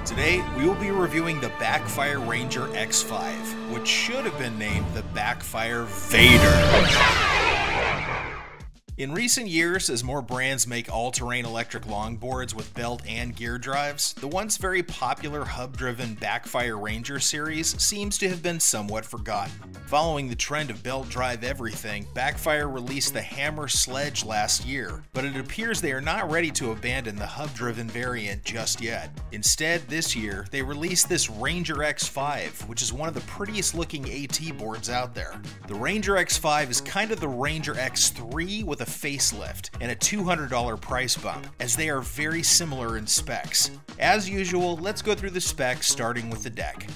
Today, we will be reviewing the Backfire Ranger X5, which should have been named the Backfire Vader. In recent years, as more brands make all-terrain electric longboards with belt and gear drives, the once very popular hub-driven Backfire Ranger series seems to have been somewhat forgotten. Following the trend of belt drive everything, Backfire released the Hammer Sledge last year, but it appears they are not ready to abandon the hub-driven variant just yet. Instead, this year, they released this Ranger X5, which is one of the prettiest looking AT boards out there. The Ranger X5 is kind of the Ranger X3 with a facelift and a $200 price bump, as they are very similar in specs. As usual, let's go through the specs, starting with the deck.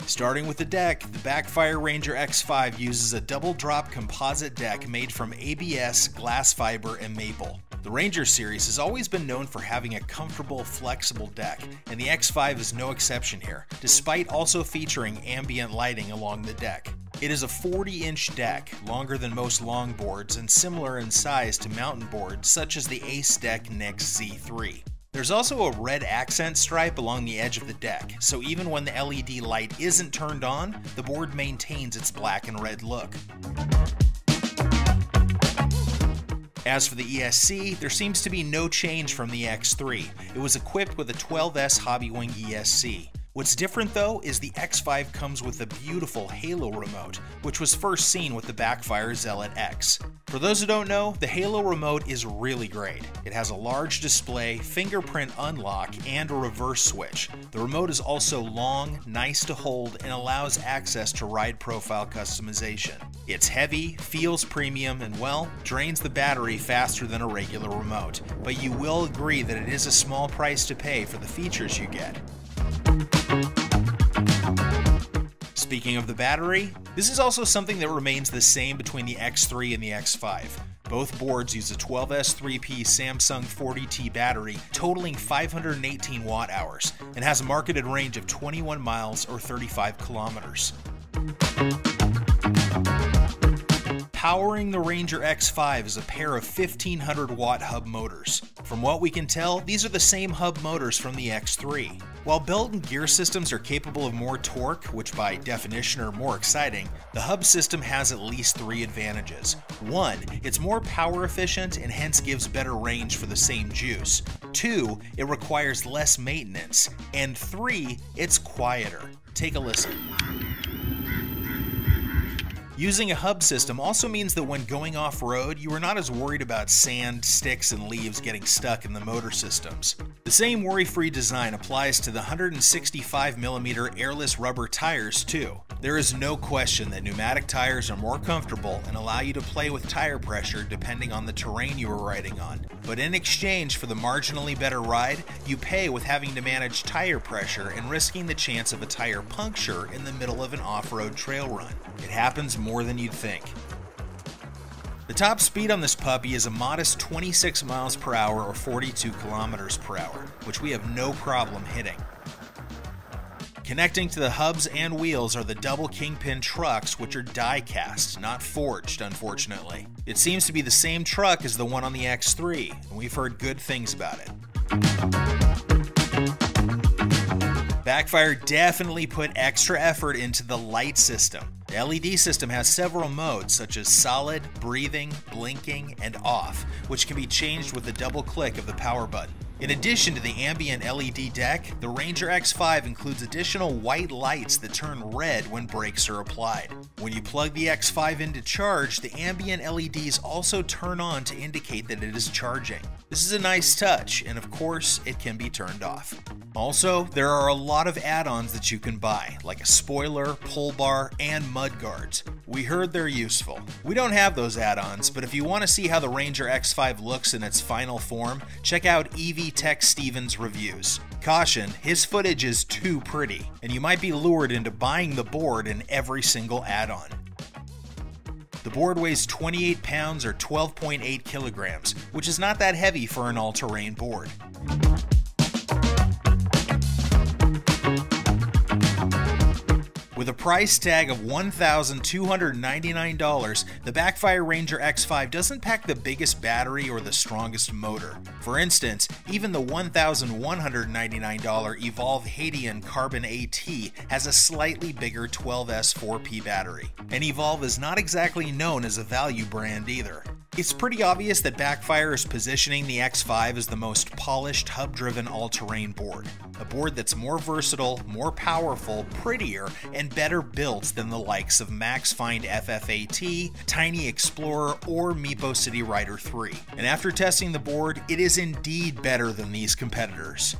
Starting with the deck, the Backfire Ranger X5 uses a double-drop composite deck made from ABS, glass fiber, and maple. The Ranger series has always been known for having a comfortable, flexible deck, and the X5 is no exception here, despite also featuring ambient lighting along the deck. It is a 40-inch deck, longer than most longboards and similar in size to mountain boards such as the Ace Deck Nix Z3. There's also a red accent stripe along the edge of the deck, so even when the LED light isn't turned on, the board maintains its black and red look. As for the ESC, there seems to be no change from the X3. It was equipped with a 12S Hobbywing ESC. What's different though is the X5 comes with a beautiful Halo remote, which was first seen with the Backfire Zealot X. For those who don't know, the Halo remote is really great. It has a large display, fingerprint unlock, and a reverse switch. The remote is also long, nice to hold, and allows access to ride profile customization. It's heavy, feels premium, and well, drains the battery faster than a regular remote. But you will agree that it is a small price to pay for the features you get. Speaking of the battery, this is also something that remains the same between the X3 and the X5. Both boards use a 12S 3P Samsung 40T battery totaling 518 watt-hours and has a marketed range of 21 miles or 35 kilometers. Powering the Ranger X5 is a pair of 1500 watt hub motors. From what we can tell, these are the same hub motors from the X3. While belt and gear systems are capable of more torque, which by definition are more exciting, the hub system has at least 3 advantages. 1, it's more power efficient and hence gives better range for the same juice. 2, it requires less maintenance. And 3, it's quieter. Take a listen. Using a hub system also means that when going off-road, you are not as worried about sand, sticks, and leaves getting stuck in the motor systems. The same worry-free design applies to the 165mm airless rubber tires too. There is no question that pneumatic tires are more comfortable and allow you to play with tire pressure depending on the terrain you are riding on. But in exchange for the marginally better ride, you pay with having to manage tire pressure and risking the chance of a tire puncture in the middle of an off-road trail run. It happens more than you'd think. The top speed on this puppy is a modest 26 miles per hour or 42 kilometers per hour, which we have no problem hitting. Connecting to the hubs and wheels are the double kingpin trucks, which are die-cast, not forged, unfortunately. It seems to be the same truck as the one on the X3, and we've heard good things about it. Backfire definitely put extra effort into the light system. The LED system has several modes such as solid, breathing, blinking, and off, which can be changed with a double click of the power button. In addition to the ambient LED deck, the Ranger X5 includes additional white lights that turn red when brakes are applied. When you plug the X5 into charge, the ambient LEDs also turn on to indicate that it is charging. This is a nice touch, and of course, it can be turned off. Also, there are a lot of add-ons that you can buy, like a spoiler, pull bar, and mud guards. We heard they're useful. We don't have those add-ons, but if you want to see how the Ranger X5 looks in its final form, check out EV Tech Stevens' reviews. Caution, his footage is too pretty, and you might be lured into buying the board and every single add-on. The board weighs 28 pounds or 12.8 kilograms, which is not that heavy for an all-terrain board. With a price tag of $1,299, the Backfire Ranger X5 doesn't pack the biggest battery or the strongest motor. For instance, even the $1,199 Evolve Hadian Carbon AT has a slightly bigger 12S4P battery. And Evolve is not exactly known as a value brand either. It's pretty obvious that Backfire is positioning the X5 as the most polished hub-driven all-terrain board. A board that's more versatile, more powerful, prettier, and better built than the likes of MaxFind FFAT, Tiny Explorer, or Meepo City Rider 3. And after testing the board, it is indeed better than these competitors.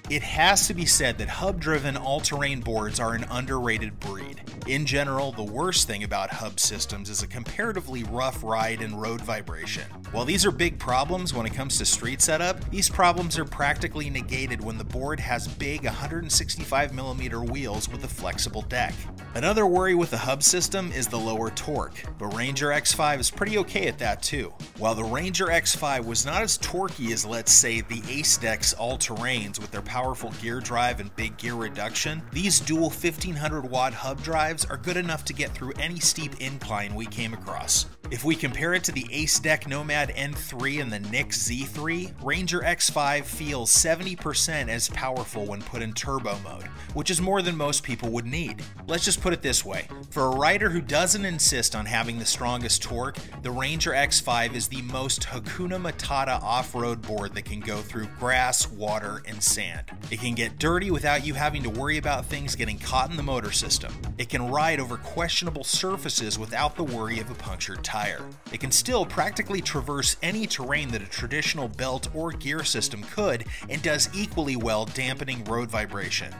It has to be said that hub-driven all-terrain boards are an underrated breed. In general, the worst thing about hub systems is a comparatively rough ride and road vibration. While these are big problems when it comes to street setup, these problems are practically negated when the board has big 165mm wheels with a flexible deck. Another worry with the hub system is the lower torque, but Ranger X5 is pretty okay at that too. While the Ranger X5 was not as torquey as, let's say, the Ace Dex all-terrains with their powerful gear drive and big gear reduction, these dual 1500-watt hub drives are good enough to get through any steep incline we came across. If we compare it to the Ace Deck Nomad N3 and the Nix Z3, Ranger X5 feels 70% as powerful when put in turbo mode, which is more than most people would need. Let's just put it this way, for a rider who doesn't insist on having the strongest torque, the Ranger X5 is the most Hakuna Matata off-road board that can go through grass, water, and sand. It can get dirty without you having to worry about things getting caught in the motor system. It can ride over questionable surfaces without the worry of a punctured tire. It can still practically traverse any terrain that a traditional belt or gear system could, and does equally well dampening road vibration.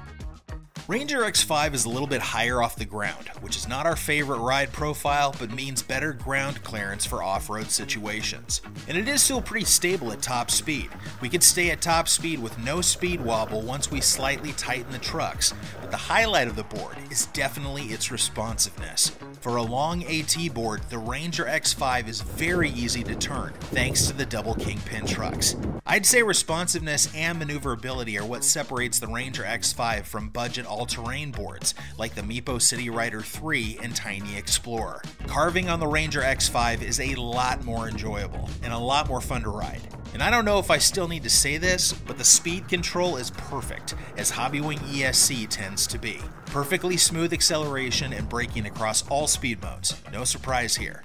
Ranger X5 is a little bit higher off the ground, which is not our favorite ride profile, but means better ground clearance for off-road situations. And it is still pretty stable at top speed. We could stay at top speed with no speed wobble once we slightly tighten the trucks, but the highlight of the board is definitely its responsiveness. For a long AT board, the Ranger X5 is very easy to turn, thanks to the double kingpin trucks. I'd say responsiveness and maneuverability are what separates the Ranger X5 from budget all-terrain boards like the Meepo City Rider 3 and Tiny Explorer. Carving on the Ranger X5 is a lot more enjoyable and a lot more fun to ride. And I don't know if I still need to say this, but the speed control is perfect, as Hobbywing ESC tends to be. Perfectly smooth acceleration and braking across all speed modes. No surprise here.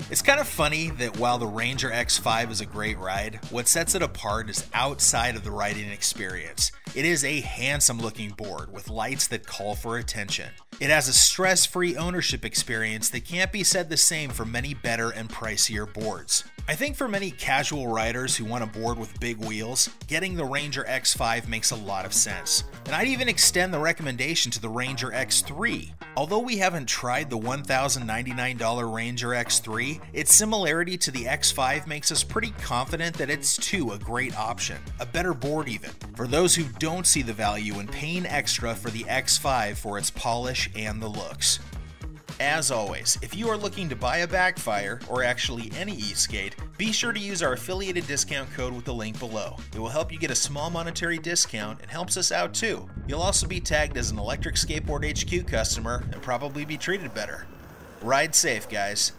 It's kind of funny that while the Ranger X5 is a great ride, what sets it apart is outside of the riding experience. It is a handsome looking board with lights that call for attention. It has a stress-free ownership experience that can't be said the same for many better and pricier boards. I think for many casual riders who want a board with big wheels, getting the Ranger X5 makes a lot of sense. And I'd even extend the recommendation to the Ranger X3. Although we haven't tried the $1,099 Ranger X3, its similarity to the X5 makes us pretty confident that it's too a great option, a better board even, for those who don't see the value in paying extra for the X5 for its polish and the looks. As always, if you are looking to buy a Backfire, or actually any e-skate, be sure to use our affiliated discount code with the link below. It will help you get a small monetary discount and helps us out too. You'll also be tagged as an Electric Skateboard HQ customer and probably be treated better. Ride safe, guys.